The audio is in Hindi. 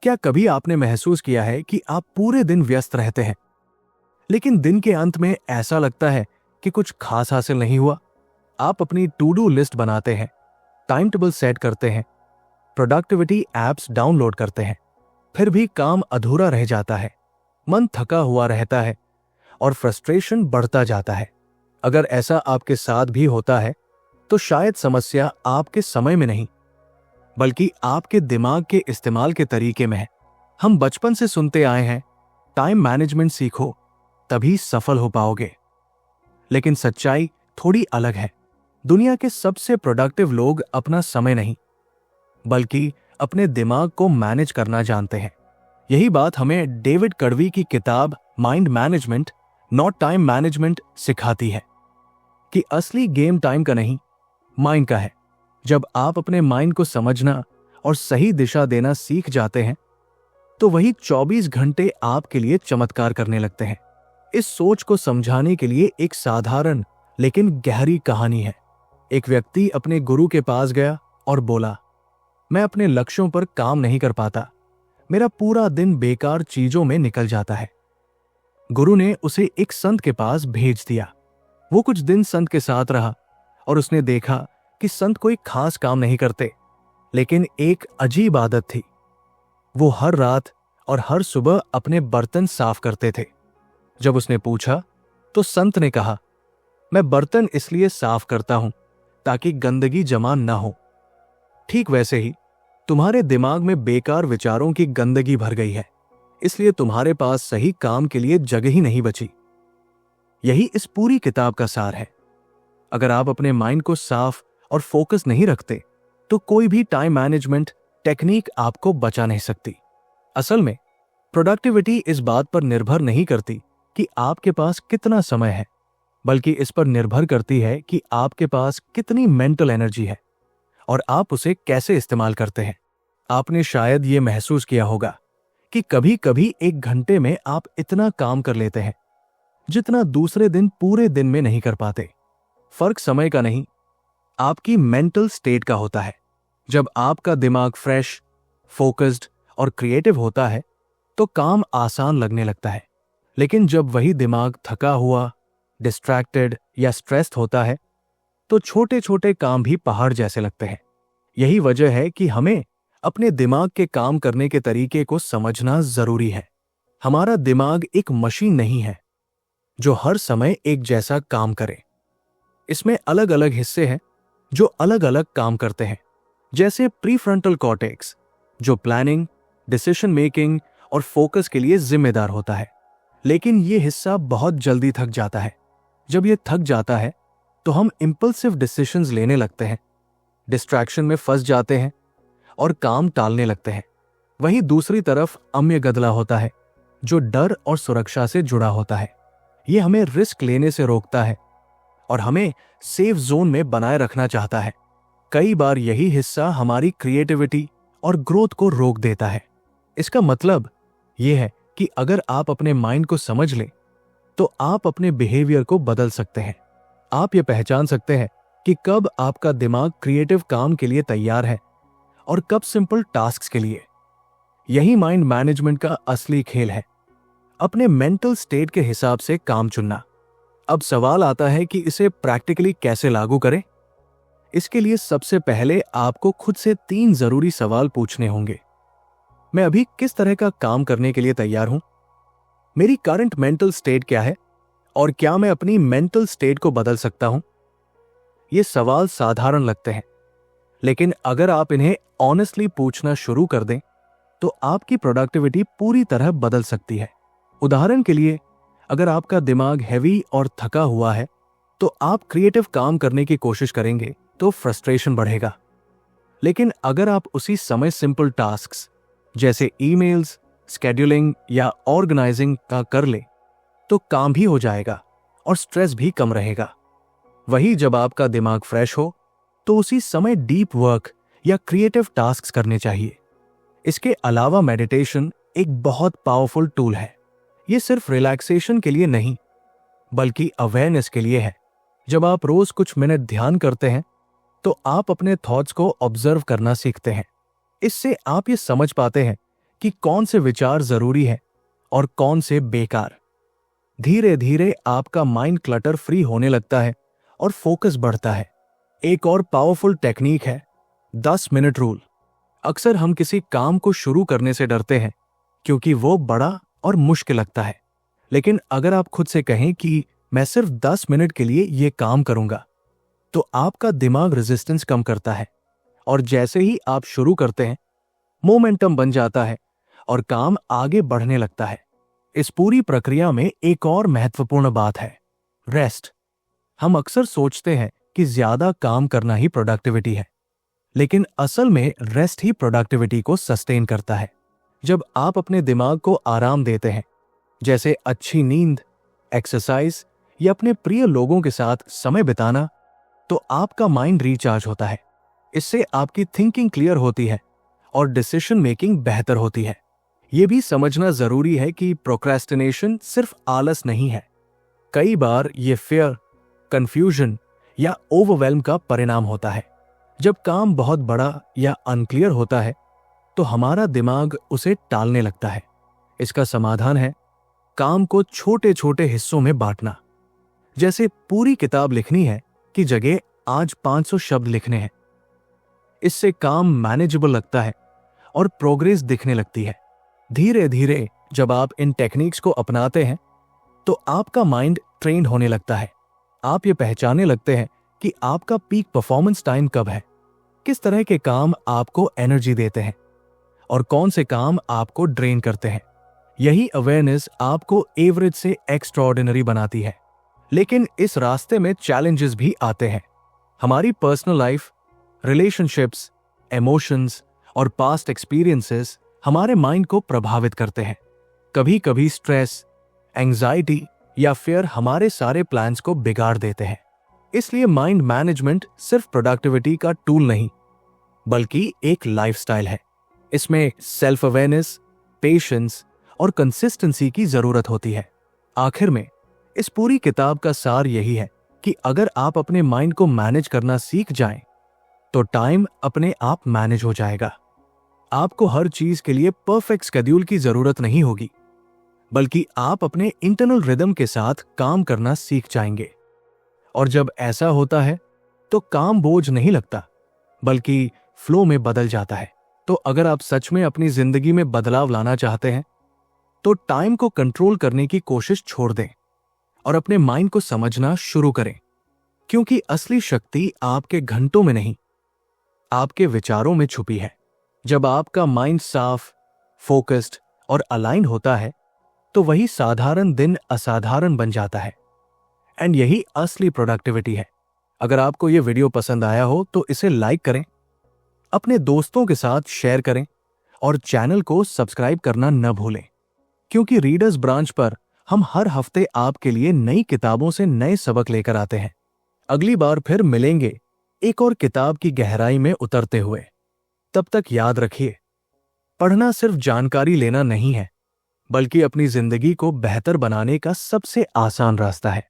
क्या कभी आपने महसूस किया है कि आप पूरे दिन व्यस्त रहते हैं, लेकिन दिन के अंत में ऐसा लगता है कि कुछ खास हासिल नहीं हुआ? आप अपनी टू डू लिस्ट बनाते हैं, टाइम टेबल सेट करते हैं, प्रोडक्टिविटी एप्स डाउनलोड करते हैं, फिर भी काम अधूरा रह जाता है, मन थका हुआ रहता है और फ्रस्ट्रेशन बढ़ता जाता है। अगर ऐसा आपके साथ भी होता है तो शायद समस्या आपके समय में नहीं, बल्कि आपके दिमाग के इस्तेमाल के तरीके में है। हम बचपन से सुनते आए हैं, टाइम मैनेजमेंट सीखो तभी सफल हो पाओगे। लेकिन सच्चाई थोड़ी अलग है। दुनिया के सबसे प्रोडक्टिव लोग अपना समय नहीं, बल्कि अपने दिमाग को मैनेज करना जानते हैं। यही बात हमें डेविड कड़वी की किताब mind management not time management सिखाती है कि असली गेम टाइम का नहीं, माइंड का है। जब आप अपने माइंड को समझना और सही दिशा देना सीख जाते हैं तो वही 24 घंटे आपके लिए चमत्कार करने लगते हैं। इस सोच को समझाने के लिए एक साधारण लेकिन गहरी कहानी है। एक व्यक्ति अपने गुरु के पास गया और बोला, मैं अपने लक्ष्यों पर काम नहीं कर पाता, मेरा पूरा दिन बेकार चीजों में निकल जाता है। गुरु ने उसे एक संत के पास भेज दिया। वो कुछ दिन संत के साथ रहा और उसने देखा कि संत कोई खास काम नहीं करते, लेकिन एक अजीब आदत थी। वो हर रात और हर सुबह अपने बर्तन साफ करते थे। जब उसने पूछा तो संत ने कहा, मैं बर्तन इसलिए साफ करता हूं ताकि गंदगी जमा न हो। ठीक वैसे ही तुम्हारे दिमाग में बेकार विचारों की गंदगी भर गई है, इसलिए तुम्हारे पास सही काम के लिए जगह ही नहीं बची। यही इस पूरी किताब का सार है। अगर आप अपने माइंड को साफ और फोकस नहीं रखते तो कोई भी टाइम मैनेजमेंट टेक्निक आपको बचा नहीं सकती। असल में प्रोडक्टिविटी इस बात पर निर्भर नहीं करती कि आपके पास कितना समय है, बल्कि इस पर निर्भर करती है कि आपके पास कितनी मेंटल एनर्जी है और आप उसे कैसे इस्तेमाल करते हैं। आपने शायद ये महसूस किया होगा कि कभी कभी 1 घंटे में आप इतना काम कर लेते हैं जितना दूसरे दिन पूरे दिन में नहीं कर पाते। फर्क समय का नहीं, आपकी मेंटल स्टेट का होता है। जब आपका दिमाग फ्रेश, फोकस्ड और क्रिएटिव होता है तो काम आसान लगने लगता है। लेकिन जब वही दिमाग थका हुआ, डिस्ट्रैक्टेड या स्ट्रेस्ड होता है तो छोटे छोटे काम भी पहाड़ जैसे लगते हैं। यही वजह है कि हमें अपने दिमाग के काम करने के तरीके को समझना जरूरी है। हमारा दिमाग एक मशीन नहीं है जो हर समय एक जैसा काम करे। इसमें अलग अलग हिस्से हैं जो अलग अलग काम करते हैं, जैसे प्रीफ्रंटल कॉर्टेक्स जो प्लानिंग, डिसीजन मेकिंग और फोकस के लिए जिम्मेदार होता है। लेकिन ये हिस्सा बहुत जल्दी थक जाता है। जब ये थक जाता है तो हम इंपल्सिव डिसीजंस लेने लगते हैं, डिस्ट्रैक्शन में फंस जाते हैं और काम टालने लगते हैं। वहीं दूसरी तरफ अम्यगदला होता है जो डर और सुरक्षा से जुड़ा होता है। ये हमें रिस्क लेने से रोकता है और हमें सेफ जोन में बनाए रखना चाहता है। कई बार यही हिस्सा हमारी क्रिएटिविटी और ग्रोथ को रोक देता है। इसका मतलब यह है कि अगर आप अपने माइंड को समझ लें तो आप अपने बिहेवियर को बदल सकते हैं। आप ये पहचान सकते हैं कि कब आपका दिमाग क्रिएटिव काम के लिए तैयार है और कब सिंपल टास्क्स के लिए। यही माइंड मैनेजमेंट का असली खेल है, अपने मेंटल स्टेट के हिसाब से काम चुनना। अब सवाल आता है कि इसे प्रैक्टिकली कैसे लागू करें। इसके लिए सबसे पहले आपको खुद से 3 जरूरी सवाल पूछने होंगे। मैं अभी किस तरह का काम करने के लिए तैयार हूं? मेरी करंट मेंटल स्टेट क्या है और क्या मैं अपनी मेंटल स्टेट को बदल सकता हूं? ये सवाल साधारण लगते हैं, लेकिन अगर आप इन्हें ऑनेस्टली पूछना शुरू कर दें तो आपकी प्रोडक्टिविटी पूरी तरह बदल सकती है। उदाहरण के लिए, अगर आपका दिमाग हैवी और थका हुआ है तो आप क्रिएटिव काम करने की कोशिश करेंगे तो फ्रस्ट्रेशन बढ़ेगा। लेकिन अगर आप उसी समय सिंपल टास्क्स जैसे ईमेल्स, स्केड्यूलिंग या ऑर्गेनाइजिंग का कर ले तो काम भी हो जाएगा और स्ट्रेस भी कम रहेगा। वही जब आपका दिमाग फ्रेश हो तो उसी समय डीप वर्क या क्रिएटिव टास्क्स करने चाहिए। इसके अलावा मेडिटेशन एक बहुत पावरफुल टूल है। ये सिर्फ रिलैक्सेशन के लिए नहीं, बल्कि अवेयरनेस के लिए है। जब आप रोज कुछ मिनट ध्यान करते हैं तो आप अपने थॉट्स को ऑब्जर्व करना सीखते हैं। इससे आप ये समझ पाते हैं कि कौन से विचार जरूरी है और कौन से बेकार। धीरे धीरे आपका माइंड क्लटर फ्री होने लगता है और फोकस बढ़ता है। एक और पावरफुल टेक्निक है 10 मिनट रूल। अक्सर हम किसी काम को शुरू करने से डरते हैं क्योंकि वो बड़ा और मुश्किल लगता है। लेकिन अगर आप खुद से कहें कि मैं सिर्फ 10 मिनट के लिए ये काम करूंगा, तो आपका दिमाग रेजिस्टेंस कम करता है और जैसे ही आप शुरू करते हैं, मोमेंटम बन जाता है और काम आगे बढ़ने लगता है। इस पूरी प्रक्रिया में एक और महत्वपूर्ण बात है, रेस्ट। हम अक्सर सोचते हैं कि ज्यादा काम करना ही प्रोडक्टिविटी है, लेकिन असल में रेस्ट ही प्रोडक्टिविटी को सस्टेन करता है। जब आप अपने दिमाग को आराम देते हैं, जैसे अच्छी नींद, एक्सरसाइज या अपने प्रिय लोगों के साथ समय बिताना, तो आपका माइंड रिचार्ज होता है। इससे आपकी थिंकिंग क्लियर होती है और डिसीजन मेकिंग बेहतर होती है। यह भी समझना जरूरी है कि प्रोक्रेस्टिनेशन सिर्फ आलस नहीं है। कई बार ये फियर, कंफ्यूजन या ओवरवेल्म का परिणाम होता है। जब काम बहुत बड़ा या अनक्लियर होता है, तो हमारा दिमाग उसे टालने लगता है। इसका समाधान है काम को छोटे छोटे हिस्सों में बांटना। जैसे पूरी किताब लिखनी है की जगह आज 500 शब्द लिखने हैं। इससे काम मैनेजेबल लगता है और प्रोग्रेस दिखने लगती है। धीरे धीरे जब आप इन टेक्निक्स को अपनाते हैं, तो आपका माइंड ट्रेन्ड होने लगता है। आप ये पहचानने लगते हैं कि आपका पीक परफॉर्मेंस टाइम कब है, किस तरह के काम आपको एनर्जी देते हैं और कौन से काम आपको ड्रेन करते हैं। यही अवेयरनेस आपको एवरेज से एक्स्ट्राऑर्डिनरी बनाती है। लेकिन इस रास्ते में चैलेंजेस भी आते हैं। हमारी पर्सनल लाइफ, रिलेशनशिप्स, इमोशंस और पास्ट एक्सपीरियंसेस हमारे माइंड को प्रभावित करते हैं। कभी कभी स्ट्रेस, एंजाइटी या फियर हमारे सारे प्लान्स को बिगाड़ देते हैं। इसलिए माइंड मैनेजमेंट सिर्फ प्रोडक्टिविटी का टूल नहीं, बल्कि एक लाइफस्टाइल है। इसमें सेल्फ अवेयरनेस, पेशेंस और कंसिस्टेंसी की जरूरत होती है। आखिर में इस पूरी किताब का सार यही है कि अगर आप अपने माइंड को मैनेज करना सीख जाएं, तो टाइम अपने आप मैनेज हो जाएगा। आपको हर चीज के लिए परफेक्ट शेड्यूल की जरूरत नहीं होगी, बल्कि आप अपने इंटरनल रिदम के साथ काम करना सीख जाएंगे। और जब ऐसा होता है, तो काम बोझ नहीं लगता, बल्कि फ्लो में बदल जाता है। तो अगर आप सच में अपनी जिंदगी में बदलाव लाना चाहते हैं, तो टाइम को कंट्रोल करने की कोशिश छोड़ दें और अपने माइंड को समझना शुरू करें। क्योंकि असली शक्ति आपके घंटों में नहीं, आपके विचारों में छुपी है। जब आपका माइंड साफ, फोकस्ड और अलाइन होता है, तो वही साधारण दिन असाधारण बन जाता है। एंड यही असली प्रोडक्टिविटी है। अगर आपको यह वीडियो पसंद आया हो तो इसे लाइक करें, अपने दोस्तों के साथ शेयर करें और चैनल को सब्सक्राइब करना न भूलें। क्योंकि रीडर्स ब्रांच पर हम हर हफ्ते आपके लिए नई किताबों से नए सबक लेकर आते हैं। अगली बार फिर मिलेंगे एक और किताब की गहराई में उतरते हुए। तब तक याद रखिए, पढ़ना सिर्फ जानकारी लेना नहीं है, बल्कि अपनी जिंदगी को बेहतर बनाने का सबसे आसान रास्ता है।